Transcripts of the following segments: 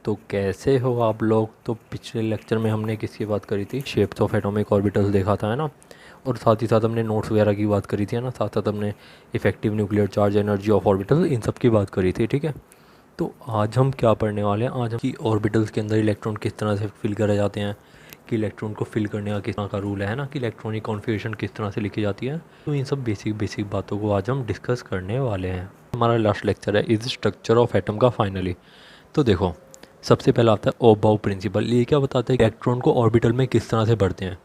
तो कैसे हो आप लोग। तो पिछले लेक्चर में हमने किसकी बात करी थी, शेप्स ऑफ एटॉमिक ऑर्बिटल्स देखा था है ना। और साथ ही साथ हमने नोट्स वगैरह की बात करी थी है ना। साथ साथ हमने effective nuclear charge energy of orbital इन सब की बात करी थी, ठीक है। तो आज हम क्या पढ़ने वाले हैं, आज हम कि ऑर्बिटल्स के अंदर इलेक्ट्रॉन किस तरह से फिल करे जाते हैं, कि इलेक्ट्रॉन को फिल करने का किस तरह का रूल है ना, कि इलेक्ट्रॉनिक कॉन्फ़िगरेशन किस तरह से लिखी जाती है। तो इन सब बेसिक बेसिक बातों को आज हम डिस्कस करने वाले हैं। हमारा लास्ट लेक्चर है इज स्ट्रक्चर ऑफ एटम का फाइनली। तो देखो, सबसे पहला आता है ओबाउ प्रिंसिपल। ये क्या बताता है कि इलेक्ट्रॉन को ऑर्बिटल में किस तरह से बढ़ते हैं।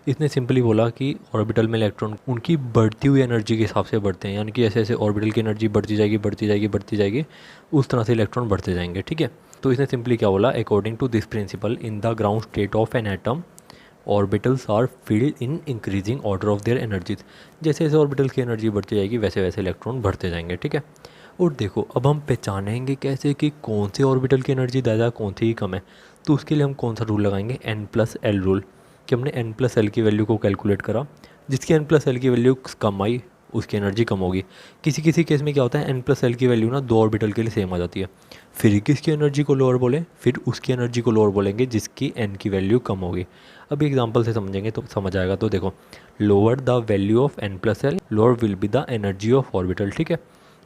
इसने सिंपली बोला कि ऑर्बिटल में इलेक्ट्रॉन उनकी बढ़ती हुई एनर्जी के हिसाब से बढ़ते हैं, यानी कि जैसे जैसे ऑर्बिटल की एनर्जी बढ़ती जाएगी बढ़ती जाएगी बढ़ती जाएगी, उस तरह से इलेक्ट्रॉन बढ़ते जाएंगे, ठीक है। तो इसने सिंपली क्या बोला, according to this principle in the ground state of an atom orbitals are filled in increasing order of their energies. जैसे जैसे ऑर्बिटल की एनर्जी बढ़ती जाएगी वैसे वैसे इलेक्ट्रॉन बढ़ते जाएंगे, ठीक है। और देखो, अब हम पहचानेंगे कैसे कि कौन से ऑर्बिटल की एनर्जी ज़्यादा कौन सी कम है। तो उसके लिए हम कौन सा रूल लगाएंगे, n+l रूल। कि हमने n+l की वैल्यू को कैलकुलेट करा, जिसकी n+l की वैल्यू कम आई उसकी एनर्जी कम होगी। किसी किसी केस में क्या होता है, n+l की वैल्यू ना दो ऑर्बिटल के लिए सेम आ जाती है। फिर किसकी एनर्जी को लोअर बोले, फिर उसकी एनर्जी को लोअर बोलेंगे जिसकी n की वैल्यू कम होगी। अभी एग्जांपल से समझेंगे तो समझ आएगा। तो देखो, lower the value of n+l lower will be the energy of orbital, ठीक है।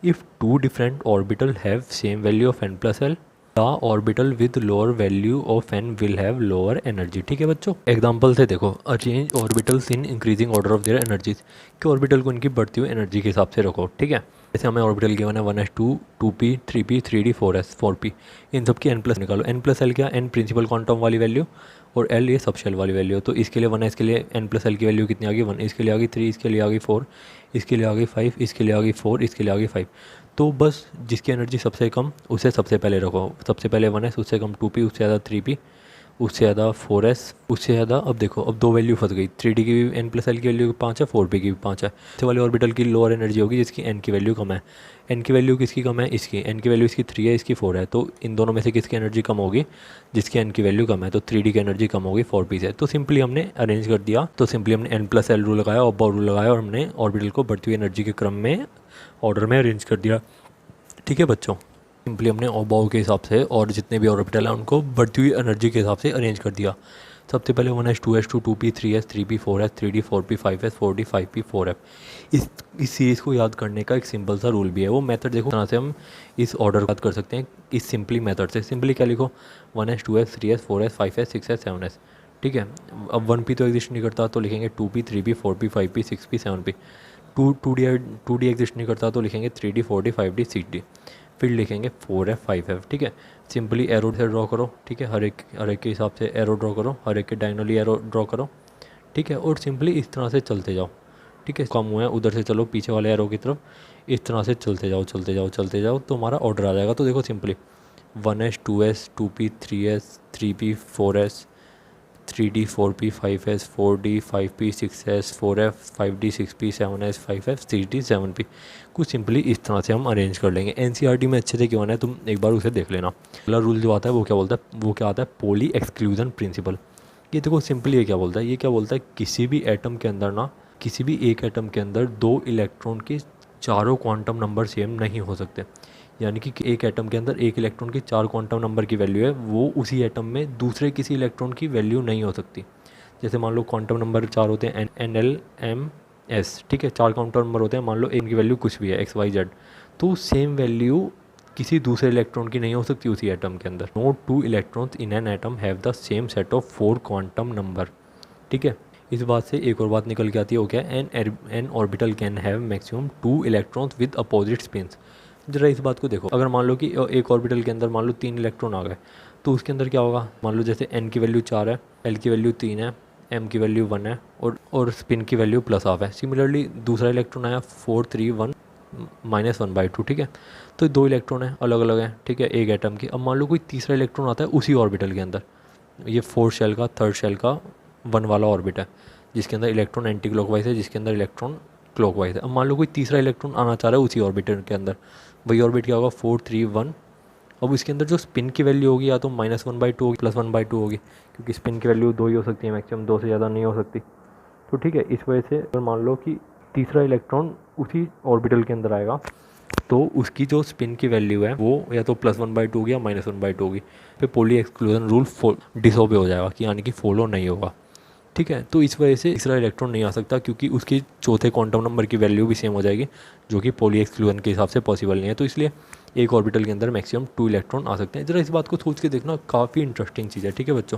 If two different orbital have same value of n plus l, the orbital with lower value of n will have lower energy, ठीक है बच्चों। Example से देखो, arrange orbitals in increasing order of their energies, कि orbital को इनकी बढ़ती हुई एनर्जी के हिसाब से रखो, ठीक है। जैसे हमें ऑर्बिटल गिवन है 1s2 2p 3p 3d 4s 4p, इन सब की n+ निकालो। n+l क्या, n प्रिंसिपल क्वांटम वाली वैल्यू और l ये सबशेल वाली वैल्यू। तो इसके लिए 1 है, इसके लिए n+l की वैल्यू कितनी आ गई 1, इसके लिए आ गई 3, इसके लिए आ गई 4, इसके लिए आ गई 5, इसके लिए आ गई 4, इसके लिए आ गई 5। तो बस जिसकी एनर्जी सबसे कम उसे सबसे पहले रखो। सबसे पहले 1s, उससे कम 2p, उससे ज़्यादा 3p, उससे ज़्यादा 4s, उससे ज़्यादा। अब देखो, अब दो वैल्यू फंस गई, 3d की भी n+l की वैल्यू 5 है, 4p की भी 5 है। इससे वाले ऑर्बिटल की लोअर एनर्जी होगी जिसकी n की वैल्यू कम है। n की वैल्यू किसकी कम है, इसकी। n की वैल्यू इसकी 3 है, इसकी 4 है। तो इन दोनों में से किसकी एनर्जी कम होगी, जिसकी n की वैल्यू कम है। तो 3d की एनर्जी कम होगी 4p से। तो सिंपली हमने अरेंज कर दिया। तो सिंपली हमने n+l रूल लगाया, ओब्बाउ रूल लगाया, और हमने ऑर्बिटल को बढ़ती हुई एनर्जी के क्रम में ऑर्डर में अरेंज कर दिया, ठीक है बच्चों। सिंपली हमने ओबाउ के हिसाब से और जितने भी ऑर्बिटल हैं उनको बढ़ती हुई एनर्जी के हिसाब से अरेंज कर दिया। सबसे पहले 1s 2s 2p 3s 3p 4s 3d 4p 5s 4d 5p 4f। इस सीरीज़ को याद करने का एक सिंपल सा रूल भी है। वो मेथड देखो, तरह से हम इस ऑर्डर को याद कर सकते हैं इस सिंपली मेथड से। सिंपली क्या लिखो, 1s 2s 3s 4s 5s 6s 7s, ठीक है। अब 1p तो एग्जिस्ट नहीं करता तो लिखेंगे 2p 3p 4p 5p 6p 7p। To D exist नहीं करता तो लिखेंगे 3d 4d 5d 6d। फिर लिखेंगे 4f 5f, ठीक है। सिंपली एरो से ड्रॉ करो, ठीक है। हर एक के हिसाब से एरो ड्रॉ करो, हर एक के डायगोनली एरो ड्रॉ करो, ठीक है। और सिंपली इस तरह से चलते जाओ, ठीक है। कम हुआ है उधर से चलो पीछे वाले एरो की तरफ, इस तरह से चलते जाओ चलते जाओ चलते जाओ, तो हमारा ऑर्डर आ जाएगा। तो देखो simply 1s 2s 2p 3s 3p 4s 3d 4p 5s 4d 5p 6s 4f 5d 6p 7s 5f 6d 7p। कुछ सिंपली इस तरह से हम अरेंज कर लेंगे। एनसीईआरटी में अच्छे से क्यों है, तुम एक बार उसे देख लेना। पहला रूल जो आता है वो क्या बोलता है, वो क्या आता है, पॉली एक्सक्लूजन प्रिंसिपल। ये देखो सिंपली ये क्या बोलता है, ये क्या बोलता है, किसी भी एटम के अंदर ना, किसी भी एक एटम के अंदर दो इलेक्ट्रॉन के चारों क्वांटम नंबर सेम नहीं हो सकते। यानी कि एक एटम के अंदर एक इलेक्ट्रॉन की 4 क्वांटम नंबर की वैल्यू है, वो उसी एटम में दूसरे किसी इलेक्ट्रॉन की वैल्यू नहीं हो सकती। जैसे मान लो क्वांटम नंबर 4 होते हैं, NLMS, ठीक है। 4 क्वांटम नंबर होते हैं, मान लो इनकी वैल्यू कुछ भी है XYZ, तो सेम वैल्यू किसी दूसरे इलेक्ट्रॉन की नहीं हो सकती उसी एटम के अंदर। No two electrons in an atom have the same set of 4 quantum number, ठीक है। इस बात से एक और बात निकल के आती है, वो क्या है, an orbital can have maximum 2 electrons with opposite spins. जरा इस बात को देखो, अगर मान लो कि एक ऑर्बिटल के अंदर मान लो 3 इलेक्ट्रॉन आ गए, तो उसके अंदर क्या होगा, मान लो जैसे n की वैल्यू 4 है, l की वैल्यू 3 है, m की वैल्यू 1 है, और स्पिन की वैल्यू +½ है। सिमिलरली दूसरा इलेक्ट्रॉन आया 4 3 1 -1/2, ठीक है। तो दो इलेक्ट्रॉन है अलग अलग है, ठीक है, एक एटम की। अब मान लो कोई तीसरा इलेक्ट्रॉन आता है उसी ऑर्बिटल के अंदर, ये 4 शेल का 3rd शेल का 1 वाला ऑर्बिट है, जिसके अंदर इलेक्ट्रॉन एंटी क्लॉकवाइज है, जिसके अंदर इलेक्ट्रॉन क्लॉकवाइज है। अब मान लो कोई तीसरा इलेक्ट्रॉन आना चाह रहा है उसी ऑर्बिटर के अंदर, वही ऑर्बिट क्या होगा 4 3 1। अब इसके अंदर जो स्पिन की वैल्यू होगी या तो -1/2 होगी +1/2 होगी, क्योंकि स्पिन की वैल्यू 2 ही हो सकती है मैक्सिमम, 2 से ज़्यादा नहीं हो सकती। तो ठीक है, इस वजह से अगर मान लो कि तीसरा इलेक्ट्रॉन उसी ऑर्बिटल के अंदर आएगा तो उसकी जो स्पिन की वैल्यू है वो या तो +1/2 होगी या -1/2 होगी। फिर पोली एक्सक्लूजन रूल डिसोबे हो जाएगा, कि यानी कि फॉलो नहीं होगा। ठीक है, तो इस वजह से तीसरा इलेक्ट्रॉन नहीं आ सकता, क्योंकि उसकी चौथे क्वांटम नंबर की वैल्यू भी सेम हो जाएगी, जो कि पॉली एक्सक्लूजन के हिसाब से पॉसिबल नहीं है। तो इसलिए एक ऑर्बिटल के अंदर मैक्सिमम 2 इलेक्ट्रॉन आ सकते हैं। ज़रा इस बात को सोच के देखना, काफ़ी इंटरेस्टिंग चीज़ है। ठीक है बच्चों,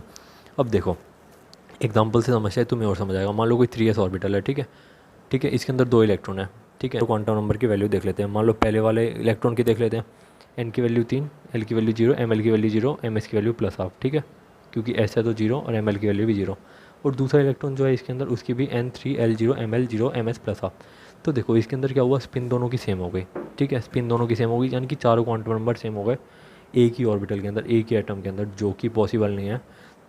अब देखो एग्जाम्पल से समझते हैं, तुम्हें और समझ आएगा। मान लो कोई 3s ऑर्बिटल है, ठीक है। ठीक है, इसके अंदर 2 इलेक्ट्रॉन है। ठीक है, तो क्वांटम नंबर की वैल्यू देख लेते हैं। मान लो पहले वाले इलेक्ट्रॉन की देख लेते हैं। n की वैल्यू 3, l की वैल्यू 0, ml की वैल्यू 0, ms की वैल्यू +12। ठीक है, क्योंकि s है तो 0 और ml की वैल्यू भी 0। और दूसरा इलेक्ट्रॉन जो है इसके अंदर, उसकी भी n3, l0, ml0, ms +12। तो देखो इसके अंदर क्या हुआ, स्पिन दोनों की सेम हो गई। ठीक है, स्पिन दोनों की सेम हो गई, यानी कि चारों क्वांटम नंबर सेम हो गए एक ही ऑर्बिटल के अंदर, एक ही एटम के अंदर, जो कि पॉसिबल नहीं है।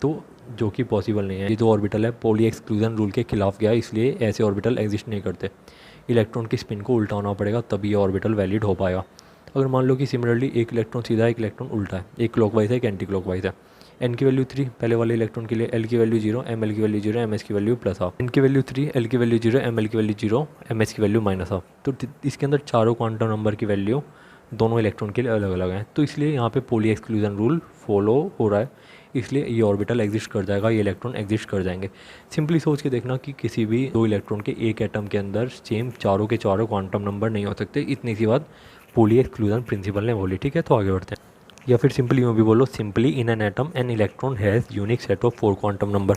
तो जो कि पॉसिबल नहीं है, ये जो ऑर्बिटल है पॉली एक्सक्लूजन रूल के खिलाफ गया, इसलिए ऐसे ऑर्बिटल एग्जिस्ट नहीं करते। इलेक्ट्रॉन की स्पिन को उल्टा होना पड़ेगा, तभी ये ऑर्बिटल वैलिड हो पाएगा। अगर मान लो कि सिमिलरली एक इलेक्ट्रॉन सीधा है, एक इलेक्ट्रॉन उल्टा है, एक क्लॉकवाइज है, एक एंटी क्लॉकवाइज है। n की वैल्यू 3 पहले वाले इलेक्ट्रॉन के लिए, l की वैल्यू 0, ml की वैल्यू 0, ms की वैल्यू +12। n की वैल्यू 3, l की वैल्यू 0, ml की वैल्यू 0, ms की वैल्यू -12। तो इसके अंदर चारों क्वांटम नंबर की वैल्यू दोनों इलेक्ट्रॉन के लिए अलग अलग हैं। तो इसलिए यहाँ पे पॉली एक्सक्लूजन रूल फॉलो हो रहा है, इसलिए ये ऑर्बिटल एग्जिस्ट कर जाएगा, ये इलेक्ट्रॉन एग्जिस्ट कर जाएंगे। सिंपली सोच के देखना कि किसी भी दो इलेक्ट्रॉन के एक एटम के अंदर सेम चारों के चारों क्वांटम नंबर नहीं हो सकते। इतनी सी बात पॉली एक्सक्लूजन प्रिंसिपल ने बोली। ठीक है, तो आगे बढ़ते हैं। या फिर सिंपली यूँ भी बोलो, simply in an atom an electron has unique set of 4 quantum number,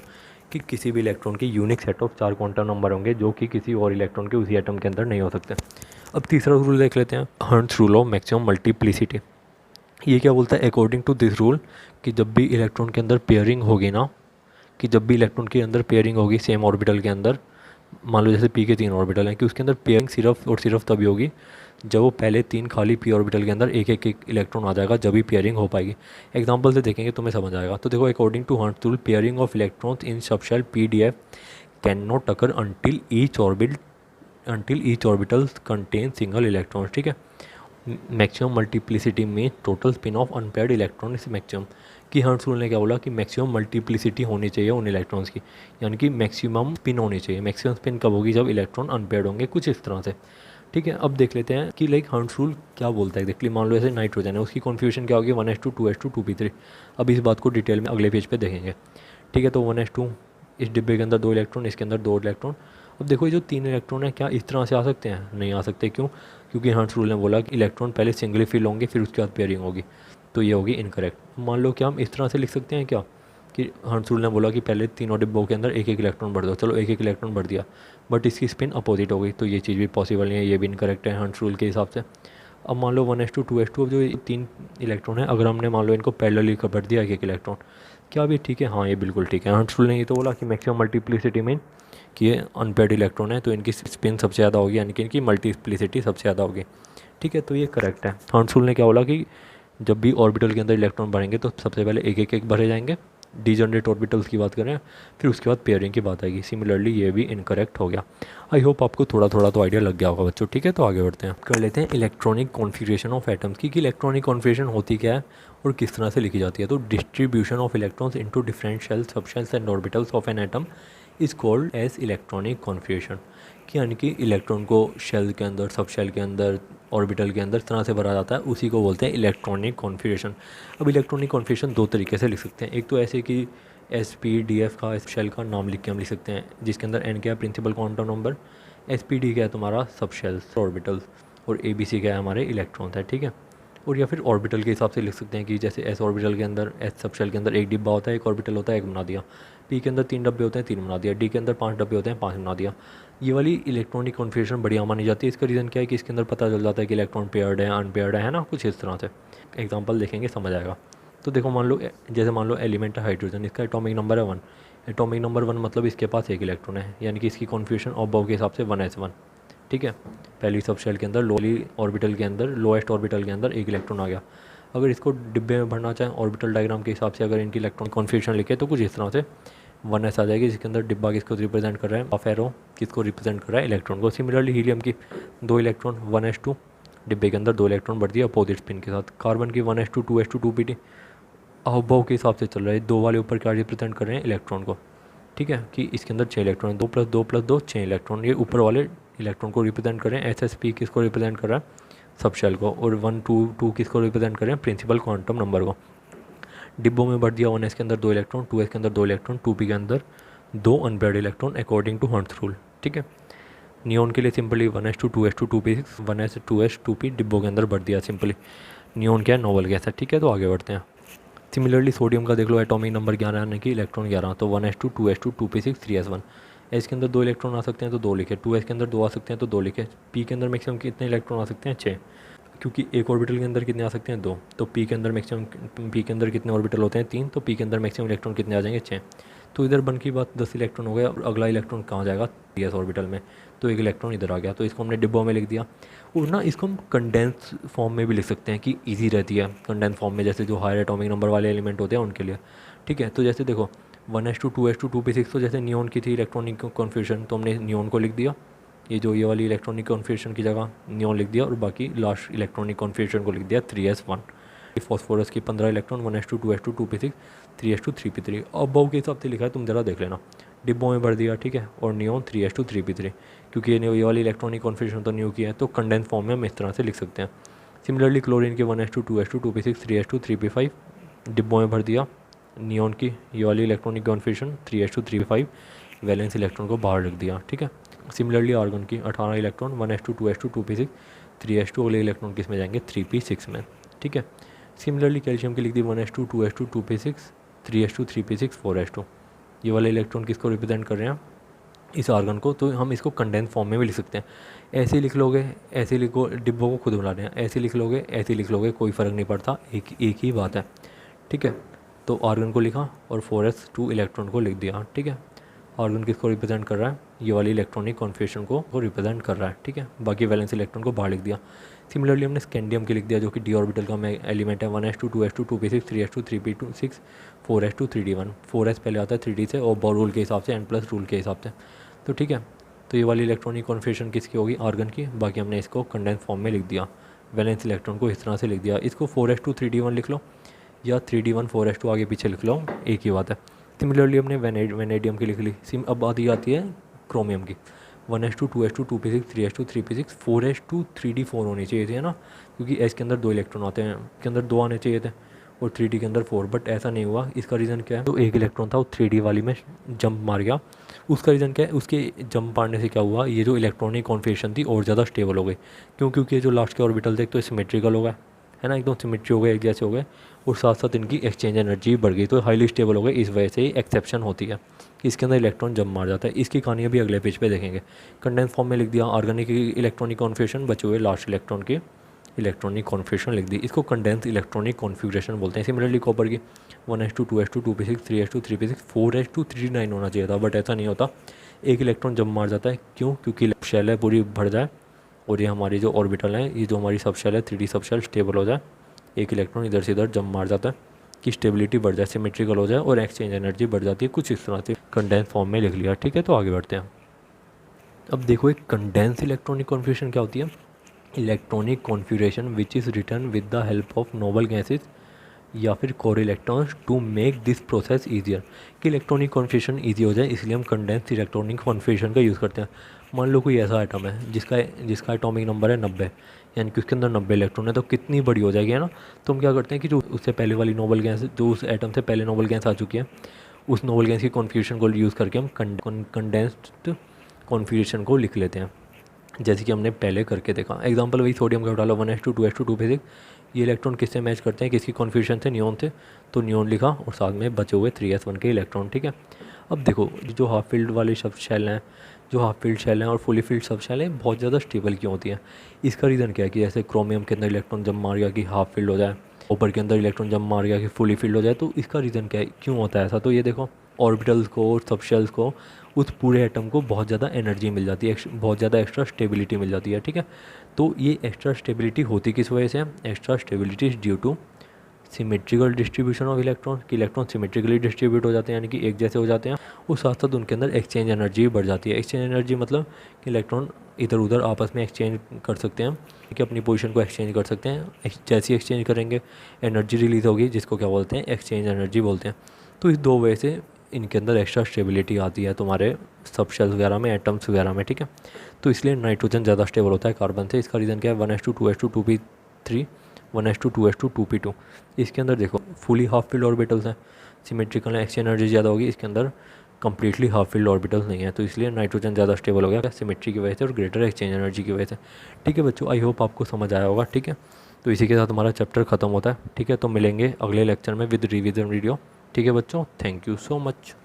कि किसी भी इलेक्ट्रॉन के unique set of 4 quantum number होंगे, जो कि किसी और इलेक्ट्रॉन के उसी एटम के अंदर नहीं हो सकते। अब तीसरा रूल देख लेते हैं, hertz rule of maximum multiplicity. ये क्या बोलता है, अकॉर्डिंग टू दिस रूल, कि जब भी इलेक्ट्रॉन के अंदर पेयरिंग होगी ना, कि जब भी इलेक्ट्रॉन के अंदर पेयरिंग होगी सेम ऑर्बिटल के अंदर, मान लो जैसे पी के 3 ऑर्बिटल हैं, कि उसके अंदर पेयरिंग सिर्फ और सिर्फ तभी होगी जब वो पहले 3 खाली पी ऑर्बिटल के अंदर एक एक एक इलेक्ट्रॉन आ जाएगा, जब भी पेयरिंग हो पाएगी। एग्जांपल से देखेंगे तुम्हें समझ आएगा। तो देखो, according to hertz rule, pairing of electrons in subshell PDF can not occur until each orbital contains single electrons। ठीक है, मैक्सिमम मल्टीप्लिसिटी में total spin off unpaired electron इस मैक्सिमम, कि हर्ट्ज रूल ने क्या बोला कि मैक्सिमम मल्टीप्लिसिटी होनी चाहिए उन इलेक्ट्रॉन्स की, यानी कि मैक्सिमम स्पिन होनी चाहिए। मैक्सिमम स्पिन कब होगी, जब इलेक्ट्रॉन अनपेयर्ड होंगे, कुछ इस तरह से। ठीक है, अब देख लेते हैं कि लाइक हर्ट्ज रूल क्या बोलता है एग्जैक्टली। मान लो ऐसे नाइट्रोजन है, उसकी कॉन्फ्यूजन क्या होगी, 1s2 2s2 2p3। अब इस बात को डिटेल में अगले पेज पे देखेंगे। ठीक है, तो 1s2, इस डिब्बे के अंदर 2 इलेक्ट्रॉन, इसके अंदर 2 इलेक्ट्रॉन। अब देखो ये जो 3 इलेक्ट्रॉन है, क्या इस तरह से आ सकते हैं, नहीं आ सकते। क्यों, क्योंकि हर्ट्ज रूल ने बोला कि इलेक्ट्रॉन पहले सिंगली फिल होंगे, फिर उसके बाद पेयरिंग होगी, तो ये होगी इनकरेक्ट। मान लो कि हम इस तरह से लिख सकते हैं क्या, कि हर्ट्ज रूल ने बोला कि पहले तीनों डिब्बों के अंदर एक एक इलेक्ट्रॉन भर दो, चलो एक एक इलेक्ट्रॉन भर दिया, बट इसकी स्पिन अपोजिट हो गई, तो ये चीज़ भी पॉसिबल नहीं है, ये भी इनकरेक्ट है हर्ट्ज रूल के हिसाब से। अब मान लो 1s2 2s2, अब जो 3 इलेक्ट्रॉन है, अगर हमने मान लो इनको पैरेलली भर दिया एक एक इलेक्ट्रॉन, क्या भी ठीक है, हाँ ये बिल्कुल ठीक है। हर्ट्ज रूल ने ये तो बोला कि मैक्सिमम मल्टीप्लिसिटी में कि ये अनपेयर्ड इलेक्ट्रॉन है, तो इनकी स्पिन सबसे ज़्यादा होगी, यानी कि इनकी मल्टीप्लिसिटी सबसे ज़्यादा होगी। ठीक है, तो ये करेक्ट है। हर्ट्ज रूल ने क्या बोला कि जब भी ऑर्बिटल के अंदर इलेक्ट्रॉन भरेंगे तो सबसे पहले एक एक एक भरे जाएंगे, डीजनरेट ऑर्बिटल्स की बात करें, फिर उसके बाद पेयरिंग की बात आएगी। सिमिलरली ये भी इनकरेक्ट हो गया। आई होप आपको थोड़ा थोड़ा तो आइडिया लग गया होगा बच्चों। ठीक है, तो आगे बढ़ते हैं, कर लेते हैं इलेक्ट्रॉनिक कॉन्फ़िगरेशन ऑफ एटम्स की, कि इलेक्ट्रॉनिक कॉन्फ़िगरेशन होती क्या है और किस तरह से लिखी जाती है। तो distribution of electrons into different shells, subshells and orbitals of an atom is called as electronic configuration, कि यानी कि इलेक्ट्रॉन को शेल के अंदर, सब शेल के अंदर, ऑर्बिटल के अंदर इस तरह से भरा जाता है, उसी को बोलते हैं इलेक्ट्रॉनिक कॉन्फ़िगरेशन। अब इलेक्ट्रॉनिक कॉन्फ़िगरेशन 2 तरीके से लिख सकते हैं। एक तो ऐसे कि SP DF का, इस शेल का नाम लिख के हम लिख सकते हैं, जिसके अंदर N क्या है, प्रिंसिपल क्वांटम नंबर, SPD क्या है तुम्हारा सब शेल्स ऑर्बिटल्स, और ABC क्या है हमारे इलेक्ट्रॉन्स है। ठीक है, और या फिर ऑर्बिटल के हिसाब से लिख सकते हैं, कि जैसे S ऑर्बिटल के अंदर, S सब शेल के अंदर एक डिब्बा होता है, एक ऑर्बिटल होता है, एक बना दिया। P के अंदर 3 डब्बे होते हैं, 3 बना दिया। D के अंदर 5 डब्बे होते हैं, 5 बना दिया। ये वाली इलेक्ट्रॉनिक कॉन्फ़िगरेशन बढ़िया मानी जाती है। इसका रीज़न क्या है कि इसके अंदर पता चल जाता है कि इलेक्ट्रॉन पेयर्ड है, अनपेयर्ड है ना, कुछ इस तरह से। एग्जाम्पल देखेंगे समझ आएगा। तो देखो, मान लो जैसे मान लो एलिमेंट है हाइड्रोजन, इसका एटॉमिक नंबर है 1। एटॉमिक नंबर 1 मतलब इसके पास एक इलेक्ट्रॉन है, यानी कि इसकी कॉन्फ़िगरेशन अबव के हिसाब से 1s1। ठीक है, पहली सब शेल के अंदर, लोली ऑर्बिटल के अंदर, लोएस्ट ऑर्बिटल के अंदर एक इलेक्ट्रॉन आ गया। अगर इसको डिब्बे में भरना चाहें ऑर्बिटल डायग्राम के हिसाब से, अगर इनकी इलेक्ट्रॉन कॉन्फ़िगरेशन लिखे तो कुछ इस तरह से 1s आ जाएगी, जिसके अंदर डिब्बा किसको रिप्रेजेंट कर रहा है, हाफ एरो किसको रिप्रेजेंट कर रहा है, इलेक्ट्रॉन को। सिमिलरली हीलियम की 2 इलेक्ट्रॉन, 1s2, डिब्बे के अंदर 2 इलेक्ट्रॉन भर दिया अपोजिट स्पिन के साथ। कार्बन की 1s2 2s2 2p3, अहबाव के हिसाब से चल रहा है। 2 वाले ऊपर क्या रिप्रेजेंट कर रहे हैं, इलेक्ट्रॉन को। ठीक है, कि इसके अंदर 6 इलेक्ट्रॉन, 2 + 2 + 2 6 इलेक्ट्रॉन, ये ऊपर वाले इलेक्ट्रॉन को रिप्रेजेंट कर रहे हैं। SSP किसको रिप्रेजेंट कर रहा है, सब शेल को, और 1 2 2 किसको रिप्रेजेंट करें, प्रिंसिपल क्वांटम नंबर को। डिब्बों में भर दिया 1s के अंदर 2 इलेक्ट्रॉन, 2s के अंदर 2 इलेक्ट्रॉन, 2p के अंदर 2 unpaired electron according to hertz rule. ठीक है, नियॉन के लिए simply 1s2 2s2 2p6 1s 2s 2p डिब्बों के अंदर भर दिया सिंपली। नियॉन क्या है, नोबल गैस है। ठीक है, तो आगे बढ़ते हैं। सिमिलरली सोडियम का देख लो, एटॉमिक नंबर 11 यानी कि इलेक्ट्रॉन 11, तो 1s2 2s2 2p6 3s1। S के अंदर 2 इलेक्ट्रॉन आ सकते हैं तो 2 लिखे, 2s के अंदर 2 आ सकते हैं तो 2 लिखे, पी के अंदर मैक्सिमम कितने इलेक्ट्रॉन आ सकते हैं, 6, क्योंकि एक ऑर्बिटल के अंदर कितने आ सकते हैं, 2, तो पी के अंदर मैक्सिमम, पी के अंदर कितने ऑर्बिटल होते हैं, 3, तो पी के अंदर मैक्सिमम इलेक्ट्रॉन कितने आ जाएंगे, 6। तो इधर बन की बात 10 इलेक्ट्रॉन हो गया, और अगला इलेक्ट्रॉन कहाँ जाएगा, एस ऑर्बिटल में, तो एक इलेक्ट्रॉन इधर आ गया, तो इसको हमने डिब्बों में लिख दिया। और ना इसको हम कंडेंस फॉर्म में भी लिख सकते हैं कि ईजी रहती है कंडेंस फॉर्म में, जैसे जो हायर एटॉमिक नंबर वाले एलिमेंट होते हैं उनके लिए। ठीक है, तो जैसे देखो 1s2 2s2 2p6, तो जैसे नियॉन की थी इलेक्ट्रॉनिक कॉन्फ़िगरेशन, तो हमने नियॉन को लिख दिया, ये वाली इलेक्ट्रॉनिक कॉन्फ़िगरेशन की जगह नियॉन लिख दिया, और बाकी लास्ट इलेक्ट्रॉनिक कॉन्फ़िगरेशन को लिख दिया 3s1। फॉस्फोरस की 15 electron 1s2 2s2 2p6 3s2 3p3। अब बहु के हिसाब से लिखा है, तुम ज़रा देख लेना, डिब्बों में भर दिया। ठीक है, और नियॉन 3s2 3p3, क्योंकि ये वाली इलेक्ट्रॉनिक कॉन्फ़िगरेशन तो न्यू की है, तो कंडेंस फॉर्म में हम इस तरह से लिख सकते हैं। सिमिलरली क्लोरीन के 1s2 2s2 2p6 3s2 3p5 डिब्बों में भर दिया। नियॉन की ये वाली electronic configuration 3s2 3p5, valence electron को बाहर रख दिया। ठीक है, सिमिलरली आर्गन की 18 electron 1s2 2s2 2p6 3s2, अगले इलेक्ट्रॉन किस में जाएंगे, 3p6 में। ठीक है, सिमिलरली कैल्शियम की लिख दी 1s2 2s2 2p6 3s2 3p6 4s2। ये वाले इलेक्ट्रॉन किसको रिप्रेजेंट कर रहे हैं, इस आर्गन को, तो हम इसको कंडेंस फॉर्म में भी लिख सकते हैं। ऐसे लिख लोगे, ऐसे लिखो, डिब्बों को खुद बना रहे हैं, ऐसे लिख लोगे, ऐसे लिख लोगे, कोई फ़र्क नहीं पड़ता, एक ही बात है। ठीक है, तो आर्गन को लिखा और 4s2 इलेक्ट्रॉन को लिख दिया। ठीक है, आर्गन किसको रिप्रेजेंट कर रहा है, ये वाली इलेक्ट्रॉनिक कॉन्फ़िगरेशन को रिप्रेजेंट कर रहा है। ठीक है, बाकी वैलेंस इलेक्ट्रॉन को बाहर लिख दिया। सिमिलरली हमने स्कैंडियम के लिख दिया, जो कि डी ऑर्बिटल का एलिमेंट है, 1s2 2s2 2p6 3s2 3p6 4s2 3d1। 4s पहले आता है 3d से, और बोर रूल के हिसाब से, n+ रूल के हिसाब से। तो ठीक है, तो ये वाली इलेक्ट्रॉनिक कॉन्फ़िगरेशन किसकी होगी, आर्गन की। बाकी हमने इसको कंडेंस फॉर्म में लिख दिया, वैलेंस इलेक्ट्रॉन को इस तरह से लिख दिया। इसको 4s2 3d1 लिख लो, या 3d1 4s2 आगे पीछे लिख लो, एक ही बात है। सिमिलरली हमने वेनेडियम की लिख ली। अब आती है क्रोमियम की, 1s2 2s2 2p6 3s2 3p6 4s2 3d4 होनी चाहिए थी, है ना, क्योंकि एस के अंदर 2 इलेक्ट्रॉन आते हैं, के अंदर 2 आने चाहिए थे, और 3d के अंदर 4, बट ऐसा नहीं हुआ। इसका रीज़न क्या है, तो एक इलेक्ट्रॉन था वो 3d वाली में जंप मार गया। उसका रीज़न क्या है, उसके जंप मारने से क्या हुआ, ये जो इलेक्ट्रॉनिक कॉन्फ़िगरेशन थी और ज़्यादा स्टेबल हो गई, क्योंकि ये जो लास्ट के ऑर्बिटल थे तो सिमेट्रिकल हो गए, है ना, एकदम सिमेट्री हो गए, एक जैसे हो गए, और साथ साथ इनकी एक्सचेंज एनर्जी बढ़ गई, तो हाईली स्टेबल हो गए। इस वजह से ही एक्सेप्शन होती है कि इसके अंदर इलेक्ट्रॉन जंप मार जाता है। इसकी कहानी अभी अगले पेज पे देखेंगे। कंडेंस फॉर्म में लिख दिया ऑर्गेनिक इलेक्ट्रॉनिक कॉन्फ़िगरेशन, बचे हुए लास्ट इलेक्ट्रॉन की इलेक्ट्रॉनिक कॉन्फ़िगरेशन लिख दी। इसको कंडेंस इलेक्ट्रॉनिक कॉन्फ़िगरेशन बोलते हैं। सिमिलरली कॉपर की 1s2 2s2 2p6 3s2 3p6 4s2 3d9 होना चाहिए था, बट ऐसा नहीं होता, एक इलेक्ट्रॉन जंप मार जाता है। क्यों, क्योंकि शेल है पूरी भर जाए, और ये हमारी जो ऑर्बिटल है, ये जो हमारी सब शेल है 3d सब शेल स्टेबल हो जाए, एक इलेक्ट्रॉन इधर से इधर जंप मार जाता है कि स्टेबिलिटी बढ़ जाए, सिमेट्रिकल हो जाए, और एक्सचेंज एनर्जी बढ़ जाती है। कुछ इस तरह से कंडेंस फॉर्म में लिख लिया। ठीक है, तो आगे बढ़ते हैं। अब देखो एक कंडेंस इलेक्ट्रॉनिक कॉन्फ़िगरेशन क्या होती है, electronic configuration which is return with the help of noble gases या फिर core electrons to make this process easier, कि इलेक्ट्रॉनिक कॉन्फ़िगरेशन ईजी हो जाए, इसलिए हम कंडेंस इलेक्ट्रॉनिक कॉन्फ़िगरेशन का यूज़ करते हैं। मान लो कोई ऐसा आइटम है जिसका एटॉमिक नंबर है 90, यानी कि उसके अंदर 90 इलेक्ट्रॉन है, तो कितनी बड़ी हो जाएगी, है ना। तो हम क्या करते हैं कि जो उससे पहले वाली नोबल गैस, जो उस एटम से पहले नोबल गैस आ चुकी है, उस नोबल गैस की कॉन्फ़िगरेशन को यूज़ करके हम कंडेंस्ड कॉन्फ़िगरेशन को लिख लेते हैं, जैसे कि हमने पहले करके देखा। एग्जांपल वही सोडियम का उठा लो, 1s2 2s2 2p6, ये इलेक्ट्रॉन किससे मैच करते हैं, किसकी कॉन्फ़िगरेशन से, नियॉन से, तो नियॉन लिखा, और साथ में बचे हुए 3s1 के इलेक्ट्रॉन। ठीक है, अब देखो जो हाफ फील्ड वाले सब शेल हैं, जो हाफ फील्ड शेल हैं और फुली फील्ड सब शेल हैं, बहुत ज़्यादा स्टेबल क्यों होती है। इसका रीज़न क्या है कि जैसे क्रोमियम के अंदर इलेक्ट्रॉन जंप मार गया कि हाफ फील्ड हो जाए, कॉपर के अंदर इलेक्ट्रॉन जंप मार गया कि फुली फील्ड हो जाए, तो इसका रीज़न क्या है, क्यों होता है ऐसा। तो ये देखो ऑर्बिटल्स को और सब शेल्स को, उस पूरे एटम को बहुत ज़्यादा एनर्जी मिल जाती है, बहुत ज़्यादा एक्स्ट्रा स्टेबिलिटी मिल जाती है। ठीक है, तो ये एक्स्ट्रा स्टेबिलिटी होती किस वजह से है, extra stability is due two symmetrical distribution of electron, कि इलेक्ट्रॉन सिमेट्रिकली डिस्ट्रीब्यूट हो जाते हैं, यानी कि एक जैसे हो जाते हैं, और साथ साथ उनके अंदर एक्सचेंज एनर्जी बढ़ जाती है। एक्सचेंज एनर्जी मतलब कि इलेक्ट्रॉन इधर उधर आपस में एक्सचेंज कर सकते हैं, कि अपनी पोजीशन को एक्सचेंज कर सकते हैं। जैसे एक्सचेंज करेंगे एनर्जी रिलीज़ होगी, जिसको क्या बोलते हैं, एक्सचेंज एनर्जी बोलते हैं। तो इस दो वजह से इनके अंदर एक्स्ट्रा स्टेबिलिटी आती है तुम्हारे सब शेल्स वगैरह में, एटम्स वगैरह में, ठीक है। तो इसलिए नाइट्रोजन ज़्यादा स्टेबल होता है कार्बन से। इसका रीज़न क्या है, 1s2 2s2 2p3 1s2 2s2 2p2। इसके अंदर देखो फुली हाफ फील्ड ऑर्बिटल्स हैं, सिमेट्रिकल एक्सचेंज एनर्जी ज़्यादा होगी, इसके अंदर कंप्लीटली हाफ फील्ड ऑर्बिटल्स नहीं है। तो इसलिए नाइट्रोजन ज़्यादा स्टेबल हो गया सिमेट्री की वजह से और ग्रेटर एक्सचेंज एनर्जी की वजह से। ठीक है बच्चों, आई होप आपको समझ आया होगा, ठीक है। तो इसी के साथ हमारा चैप्टर ख़त्म होता है, ठीक है। तो मिलेंगे अगले लेक्चर में विद रिवीजन वीडियो, ठीक है बच्चों। Thank you so much.